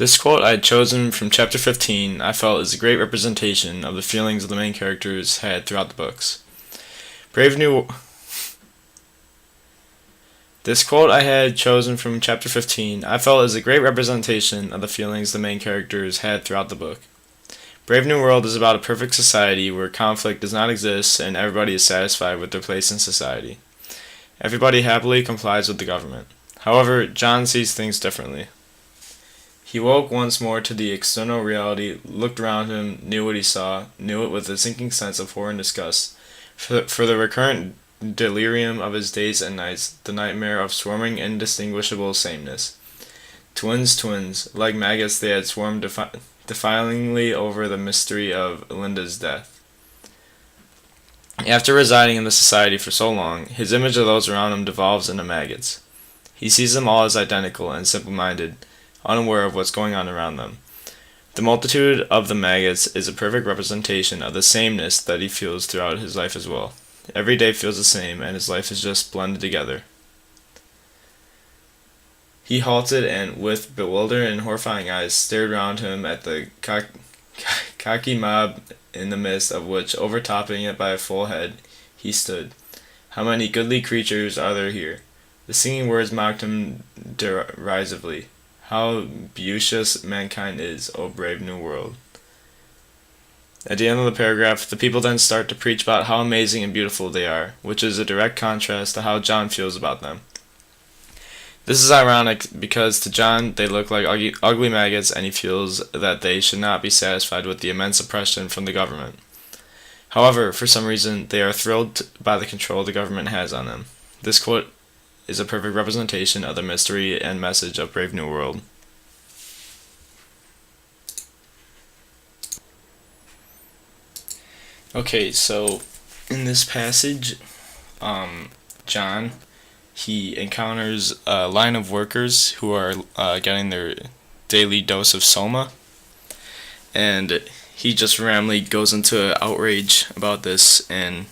This quote I had chosen from chapter 15 I felt is a great representation of the feelings the main characters had throughout the books. Brave New This quote I had chosen from chapter 15 I felt is a great representation of the feelings the main characters had throughout the book. Brave New World is about a perfect society where conflict does not exist and everybody is satisfied with their place in society. Everybody happily complies with the government. However, John sees things differently. He woke once more to the external reality, looked around him, knew what he saw, knew it with a sinking sense of horror and disgust. For the recurrent delirium of his days and nights, the nightmare of swarming indistinguishable sameness. Twins, like maggots they had swarmed defilingly over the mystery of Linda's death. After residing in the society for so long, his image of those around him devolves into maggots. He sees them all as identical and simple-minded, unaware of what's going on around them. The multitude of the maggots is a perfect representation of the sameness that he feels throughout his life as well. Every day feels the same, and his life is just blended together. He halted and, with bewildered and horrifying eyes, stared round him at the khaki mob in the midst of which, overtopping it by a full head, he stood. How many goodly creatures are there here? The singing words mocked him derisively. How beauteous mankind is, O brave new world. At the end of the paragraph, the people then start to preach about how amazing and beautiful they are, which is a direct contrast to how John feels about them. This is ironic because to John they look like ugly maggots, and he feels that they should not be satisfied with the immense oppression from the government. However, for some reason, they are thrilled by the control the government has on them. This quote is a perfect representation of the mystery and message of Brave New World. Okay, so in this passage, John, he encounters a line of workers who are getting their daily dose of soma, and he just randomly goes into outrage about this and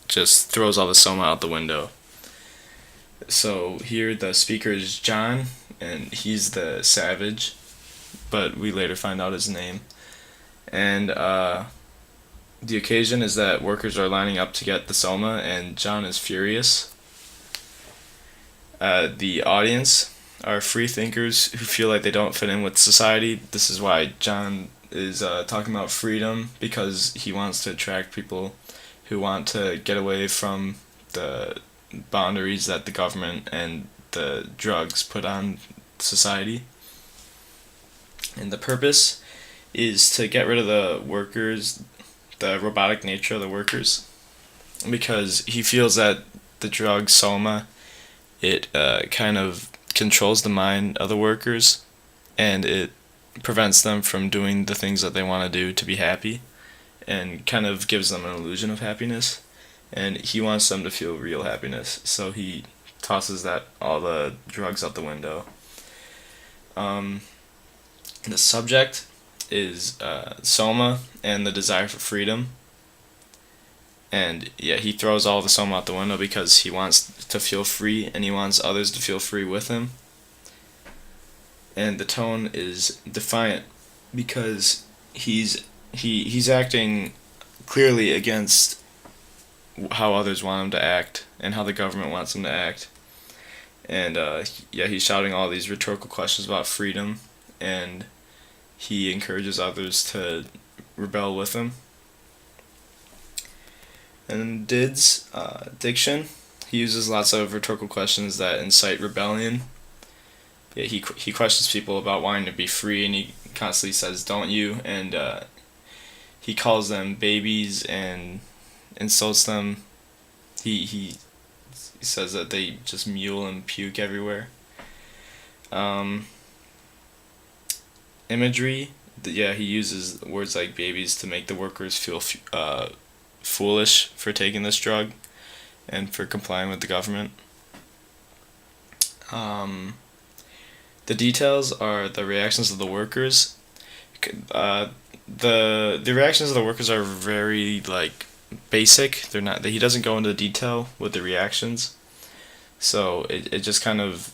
just throws all the soma out the window. So here the speaker is John, and he's the savage, but we later find out his name. And the occasion is that workers are lining up to get the soma, and John is furious. The audience are free thinkers who feel like they don't fit in with society. This is why John is talking about freedom, because he wants to attract people who want to get away from the boundaries that the government and the drugs put on society. And the purpose is to get rid of the workers, the robotic nature of the workers, because he feels that the drug soma, it kind of controls the mind of the workers, and it prevents them from doing the things that they want to do to be happy, and kind of gives them an illusion of happiness. And he wants them to feel real happiness, so he tosses all the drugs out the window. The subject is soma and the desire for freedom. And yeah, he throws all the soma out the window because he wants to feel free, and he wants others to feel free with him. And the tone is defiant because he's acting clearly against how others want him to act and how the government wants him to act. And he's shouting all these rhetorical questions about freedom, and he encourages others to rebel with him. And Did's diction, he uses lots of rhetorical questions that incite rebellion. Yeah, he questions people about wanting to be free, and he constantly says, "Don't you?" And he calls them babies and insults them. He says that they just mule and puke everywhere. Imagery, he uses words like babies to make the workers feel foolish for taking this drug and for complying with the government. The details are the reactions of the workers. The reactions of the workers are very basic. They're not. He doesn't go into detail with the reactions, so it just kind of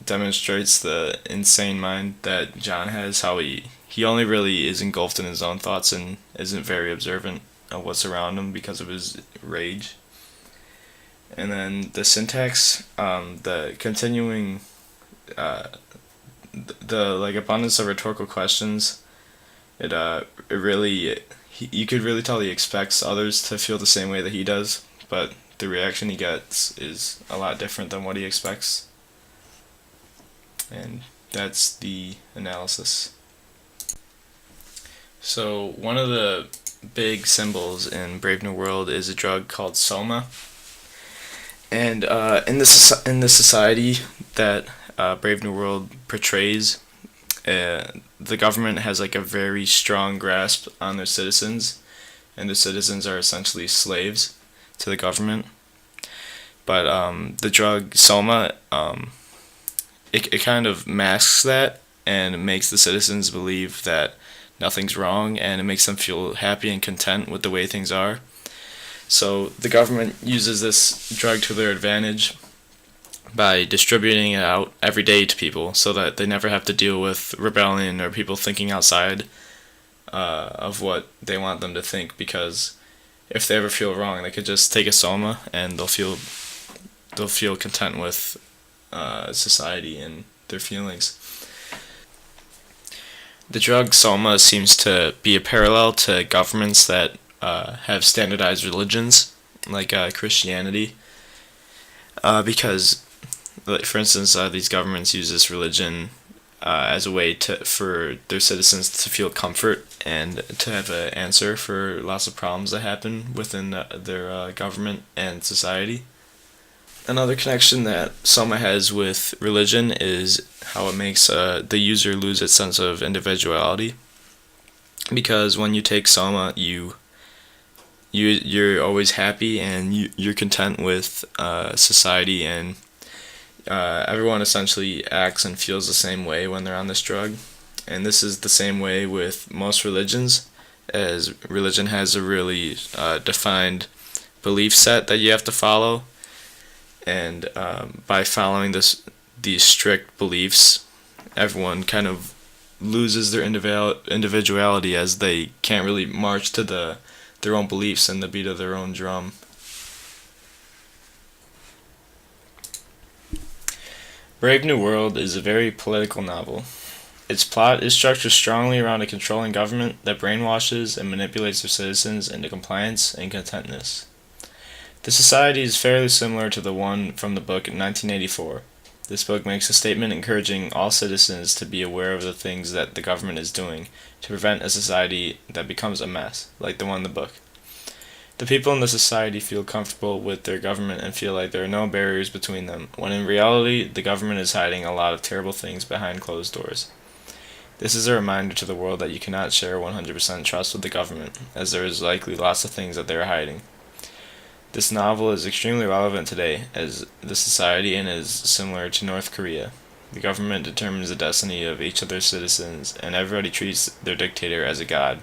demonstrates the insane mind that John has, how he only really is engulfed in his own thoughts and isn't very observant of what's around him because of his rage. And then the syntax, the continuing, uh, the like abundance of rhetorical questions, it really, you could really tell he expects others to feel the same way that he does, but the reaction he gets is a lot different than what he expects. And that's the analysis. So one of the big symbols in Brave New World is a drug called Soma, and in the society that Brave New World portrays, the government has like a very strong grasp on their citizens, and the citizens are essentially slaves to the government. But the drug Soma, it kind of masks that and makes the citizens believe that nothing's wrong, and it makes them feel happy and content with the way things are. So the government uses this drug to their advantage by distributing it out every day to people so that they never have to deal with rebellion or people thinking outside of what they want them to think, because if they ever feel wrong, they could just take a Soma and they'll feel content with society and their feelings. The drug Soma seems to be a parallel to governments that have standardized religions, like Christianity, because, like, for instance, these governments use this religion as a way for their citizens to feel comfort and to have an answer for lots of problems that happen within their government and society. Another connection that Soma has with religion is how it makes the user lose its sense of individuality. Because when you take Soma, you're always happy and you're content with society, and everyone essentially acts and feels the same way when they're on this drug. And this is the same way with most religions, as religion has a really defined belief set that you have to follow. And by following these strict beliefs, everyone kind of loses their individuality, as they can't really march to their own beliefs and the beat of their own drum. Brave New World is a very political novel. Its plot is structured strongly around a controlling government that brainwashes and manipulates their citizens into compliance and contentness. The society is fairly similar to the one from the book in 1984. This book makes a statement encouraging all citizens to be aware of the things that the government is doing to prevent a society that becomes a mess, like the one in the book. The people in the society feel comfortable with their government and feel like there are no barriers between them, when in reality, the government is hiding a lot of terrible things behind closed doors. This is a reminder to the world that you cannot share 100% trust with the government, as there is likely lots of things that they are hiding. This novel is extremely relevant today, as the society in it is similar to North Korea. The government determines the destiny of each of their citizens, and everybody treats their dictator as a god.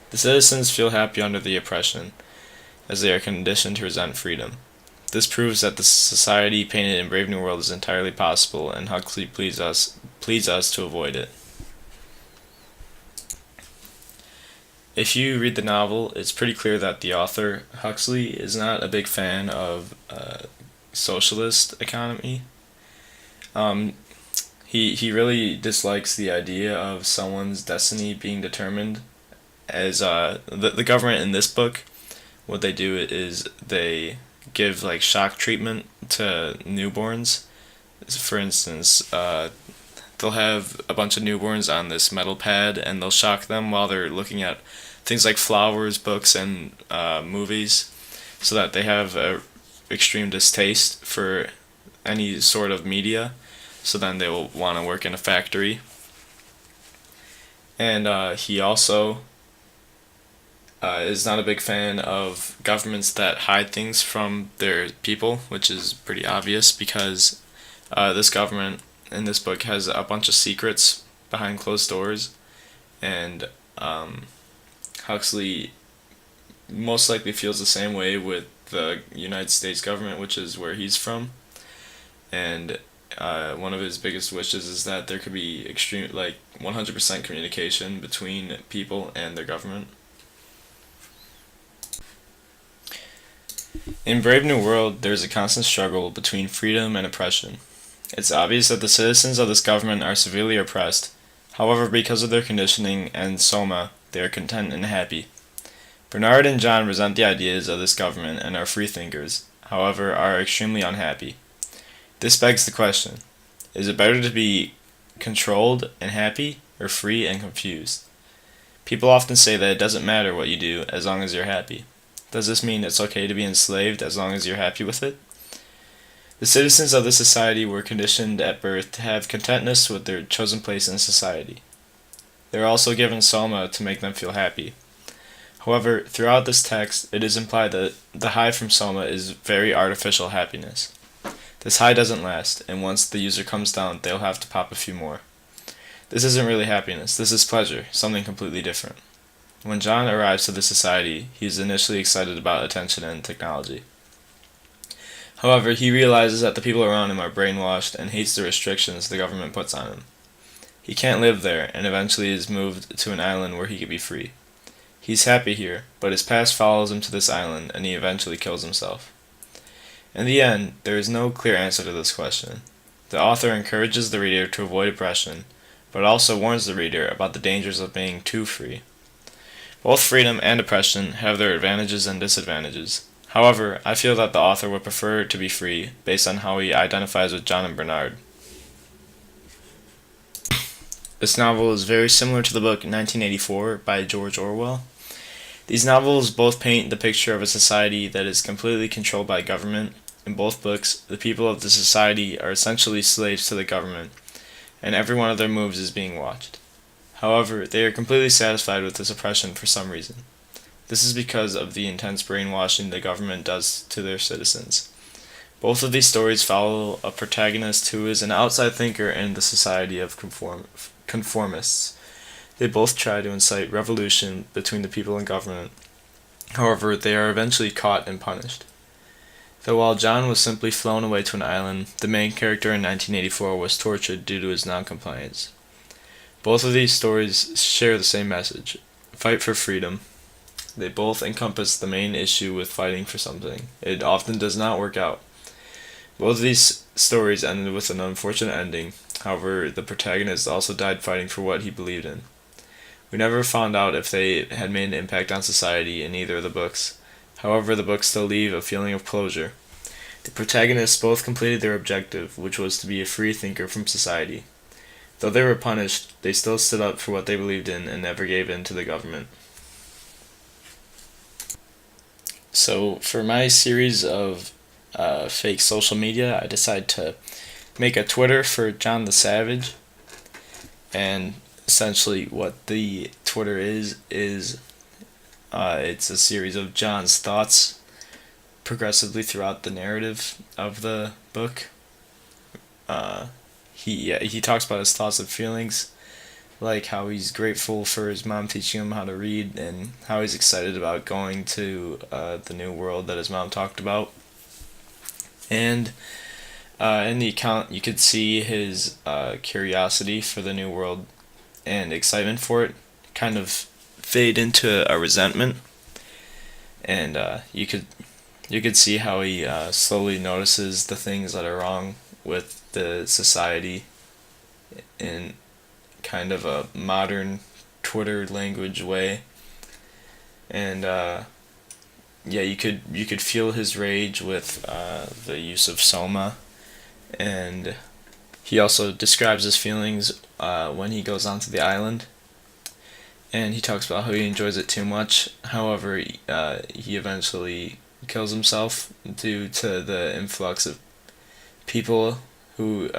The citizens feel happy under the oppression, as they are conditioned to resent freedom. This proves that the society painted in Brave New World is entirely possible, and Huxley pleads us to avoid it. If you read the novel, it's pretty clear that the author, Huxley, is not a big fan of socialist economy. He really dislikes the idea of someone's destiny being determined. As the government in this book, what they do is they give like shock treatment to newborns. For instance, they'll have a bunch of newborns on this metal pad, and they'll shock them while they're looking at things like flowers, books, and movies, so that they have a extreme distaste for any sort of media, so then they will want to work in a factory. And he also is not a big fan of governments that hide things from their people, which is pretty obvious, because this government in this book has a bunch of secrets behind closed doors, and Huxley most likely feels the same way with the United States government, which is where he's from. And one of his biggest wishes is that there could be extreme, like 100% communication between people and their government. In Brave New World, there is a constant struggle between freedom and oppression. It's obvious that the citizens of this government are severely oppressed. However, because of their conditioning and soma, they are content and happy. Bernard and John resent the ideas of this government and are freethinkers, however, are extremely unhappy. This begs the question, is it better to be controlled and happy, or free and confused? People often say that it doesn't matter what you do as long as you're happy. Does this mean it's okay to be enslaved as long as you're happy with it? The citizens of this society were conditioned at birth to have contentness with their chosen place in society. They are also given soma to make them feel happy. However, throughout this text, it is implied that the high from soma is very artificial happiness. This high doesn't last, and once the user comes down, they'll have to pop a few more. This isn't really happiness, this is pleasure, something completely different. When John arrives to the society, he is initially excited about attention and technology. However, he realizes that the people around him are brainwashed and hates the restrictions the government puts on him. He can't live there, and eventually is moved to an island where he can be free. He's happy here, but his past follows him to this island, and he eventually kills himself. In the end, there is no clear answer to this question. The author encourages the reader to avoid oppression, but also warns the reader about the dangers of being too free. Both freedom and oppression have their advantages and disadvantages. However, I feel that the author would prefer to be free based on how he identifies with John and Bernard. This novel is very similar to the book 1984 by George Orwell. These novels both paint the picture of a society that is completely controlled by government. In both books, the people of the society are essentially slaves to the government, and every one of their moves is being watched. However, they are completely satisfied with this oppression for some reason. This is because of the intense brainwashing the government does to their citizens. Both of these stories follow a protagonist who is an outside thinker in the society of conformists. They both try to incite revolution between the people and government. However, they are eventually caught and punished. Though while John was simply flown away to an island, the main character in 1984 was tortured due to his noncompliance. Both of these stories share the same message: fight for freedom. They both encompass the main issue with fighting for something. It often does not work out. Both of these stories ended with an unfortunate ending. However, the protagonist also died fighting for what he believed in. We never found out if they had made an impact on society in either of the books. However, the books still leave a feeling of closure. The protagonists both completed their objective, which was to be a free thinker from society. Though they were punished, they still stood up for what they believed in and never gave in to the government. So, for my series of fake social media, I decided to make a Twitter for John the Savage. And essentially what the Twitter is it's a series of John's thoughts progressively throughout the narrative of the book. He talks about his thoughts and feelings, like how he's grateful for his mom teaching him how to read, and how he's excited about going to the new world that his mom talked about. And in the account, you could see his curiosity for the new world and excitement for it kind of fade into a resentment. And you could see how he slowly notices the things that are wrong with the society in kind of a modern Twitter language way. And you could feel his rage with the use of soma. And he also describes his feelings when he goes onto the island, and he talks about how he enjoys it too much. However, he eventually kills himself due to the influx of people who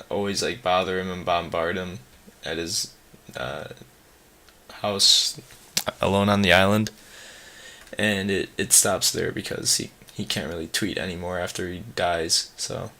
always bother him and bombard him at his house alone on the island. And it stops there because he can't really tweet anymore after he dies. So